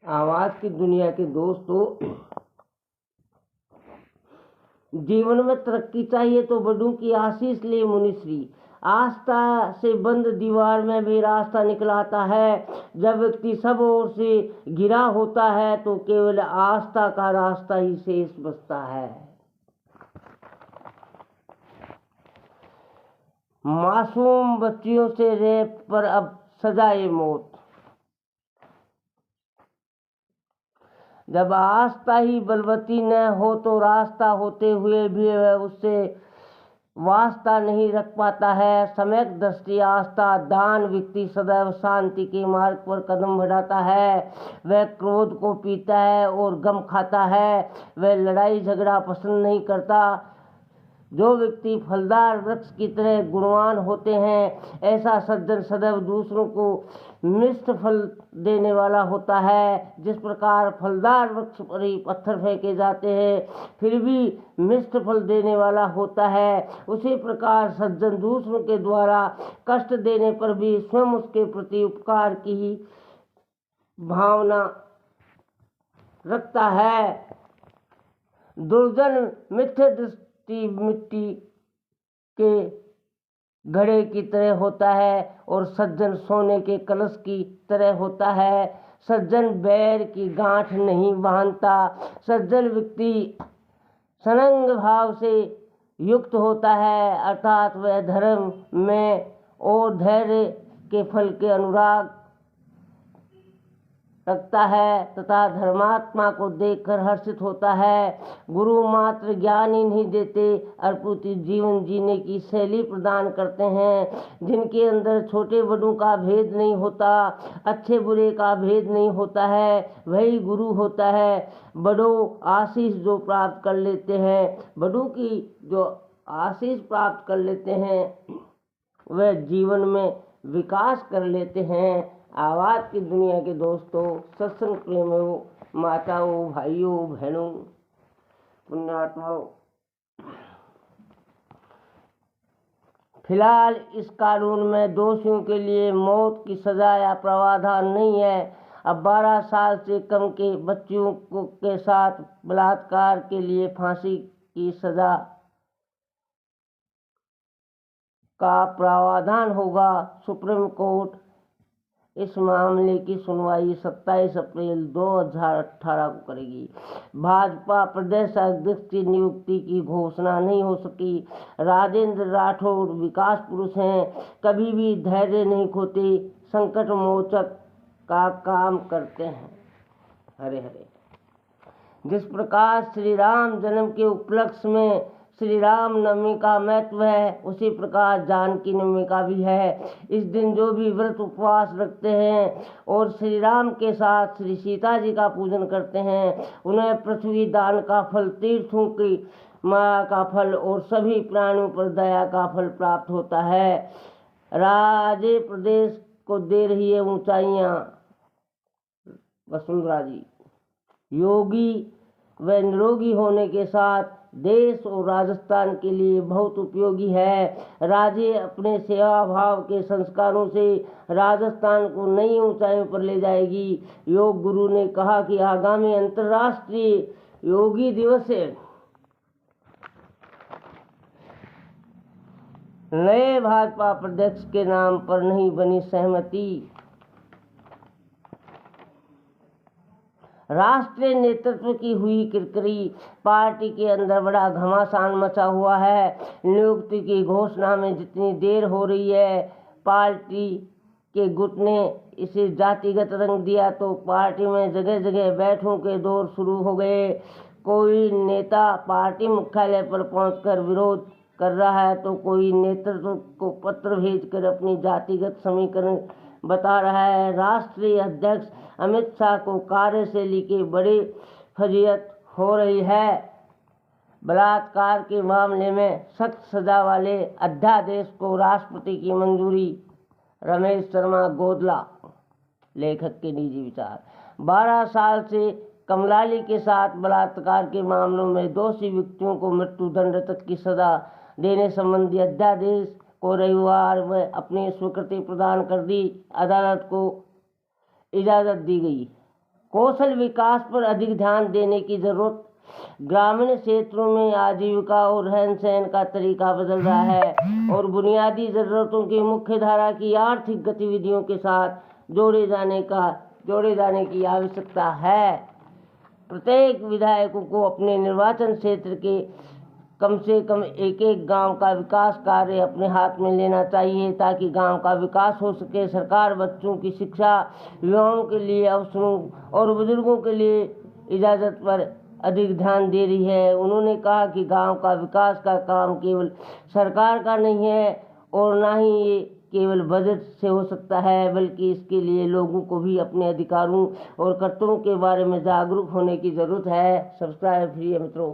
आवाज की दुनिया के दोस्तों, जीवन में तरक्की चाहिए तो बड़ों की आशीष ले मुनिश्री। आस्था से बंद दीवार में भी रास्ता निकलाता है। जब व्यक्ति सब ओर से घिरा होता है तो केवल आस्था का रास्ता ही शेष बचता है। मासूम बच्चियों से रेप पर अब सजाए मौत। जब आस्था ही बलवती न हो तो रास्ता होते हुए भी वह उससे वास्ता नहीं रख पाता है। सम्यक दृष्टि, आस्था, दान व्यक्ति सदैव शांति के मार्ग पर कदम बढ़ाता है। वह क्रोध को पीता है और गम खाता है। वह लड़ाई झगड़ा पसंद नहीं करता। जो व्यक्ति फलदार वृक्ष की तरह गुणवान होते हैं, ऐसा सज्जन सदैव दूसरों को मिष्ट फल देने वाला होता है। जिस प्रकार फलदार वृक्ष पर ही पत्थर फेंके जाते हैं फिर भी मिष्ट फल देने वाला होता है, उसी प्रकार सज्जन दूसरों के द्वारा कष्ट देने पर भी स्वयं उसके प्रति उपकार की ही भावना रखता है। दुर्जन मिथ्या दृष्टि मिट्टी के घड़े की तरह होता है और सज्जन सोने के कलश की तरह होता है। सज्जन बैर की गांठ नहीं बांधता। सज्जन व्यक्ति सनंग भाव से युक्त होता है, अर्थात वह धर्म में और धैर्य के फल के अनुराग रखता है तथा धर्मात्मा को देखकर हर्षित होता है। गुरु मात्र ज्ञान ही नहीं देते, अपूर्ति जीवन जीने की शैली प्रदान करते हैं। जिनके अंदर छोटे बड़ों का भेद नहीं होता, अच्छे बुरे का भेद नहीं होता है, वही गुरु होता है। बड़ों आशीष जो प्राप्त कर लेते हैं, बड़ों की जो आशीष प्राप्त कर लेते हैं वह जीवन में विकास कर लेते हैं। आवाज की दुनिया के दोस्तों, सत्संग प्रेमियों, माताओं, भाइयों, बहनों, पुण्यात्माओं, फिलहाल इस कानून में दोषियों के लिए मौत की सजा या प्रावधान नहीं है। अब 12 साल से कम के बच्चियों के साथ बलात्कार के लिए फांसी की सजा का प्रावधान होगा। सुप्रीम कोर्ट इस मामले की सुनवाई 27 अप्रैल 2018 को करेगी। भाजपा प्रदेश अध्यक्ष की नियुक्ति की घोषणा नहीं हो सकी। राजेंद्र राठौड़ विकास पुरुष हैं, कभी भी धैर्य नहीं खोते, संकट मोचक का काम करते हैं। हरे हरे। जिस प्रकार श्री राम जन्म के उपलक्ष्य में श्री राम नवमी का महत्व है, उसी प्रकार जानकी नवमी का भी है। इस दिन जो भी व्रत उपवास रखते हैं और श्री राम के साथ श्री सीता जी का पूजन करते हैं, उन्हें पृथ्वी दान का फल, तीर्थों की माया का फल और सभी प्राणियों पर दया का फल प्राप्त होता है। राजे प्रदेश को दे रही है ऊंचाइयां वसुंधरा जी। योगी व निरोगी होने के साथ देश और राजस्थान के लिए बहुत उपयोगी है। राजे अपने सेवा भाव के संस्कारों से राजस्थान को नई ऊंचाइयों पर ले जाएगी। योग गुरु ने कहा कि आगामी अंतर्राष्ट्रीय योगी दिवस है। नए भाजपा प्रदेश के नाम पर नहीं बनी सहमति। राष्ट्रीय नेतृत्व की हुई किरकिरी, पार्टी के अंदर बड़ा घमासान मचा हुआ है। नियुक्ति की घोषणा में जितनी देर हो रही है, पार्टी के गुट ने इसे जातिगत रंग दिया तो पार्टी में जगह जगह बैठकों के दौर शुरू हो गए। कोई नेता पार्टी मुख्यालय पर पहुंचकर विरोध कर रहा है तो कोई नेतृत्व को पत्र भेजकर अपनी जातिगत समीकरण बता रहा है। राष्ट्रीय अध्यक्ष अमित शाह को कार्यशैली के बड़ी फजीहत हो रही है। बलात्कार के मामले में सख्त सजा वाले अध्यादेश को राष्ट्रपति की मंजूरी। रमेश शर्मा गोदला, लेखक के निजी विचार। 12 साल से कमलाली के साथ बलात्कार के मामलों में दोषी व्यक्तियों को मृत्युदंड तक की सजा देने संबंधी अध्यादेश को रविवार में अपनी स्वीकृति प्रदान कर दी। अदालत को इजाज़त दी गई। कौशल विकास पर अधिक ध्यान देने की जरूरत। ग्रामीण क्षेत्रों में आजीविका और रहन सहन का तरीका बदल रहा है और बुनियादी ज़रूरतों की मुख्य धारा की आर्थिक गतिविधियों के साथ जोड़े जाने की आवश्यकता है। प्रत्येक विधायकों को अपने निर्वाचन क्षेत्र के कम से कम एक गांव का विकास कार्य अपने हाथ में लेना चाहिए ताकि गांव का विकास हो सके। सरकार बच्चों की शिक्षा, युवाओं के लिए अवसरों और बुजुर्गों के लिए इजाज़त पर अधिक ध्यान दे रही है। उन्होंने कहा कि गांव का विकास का काम केवल सरकार का नहीं है और ना ही ये केवल बजट से हो सकता है, बल्कि इसके लिए लोगों को भी अपने अधिकारों और कर्तव्यों के बारे में जागरूक होने की ज़रूरत है। सब्सक्राइब करिए मित्रों।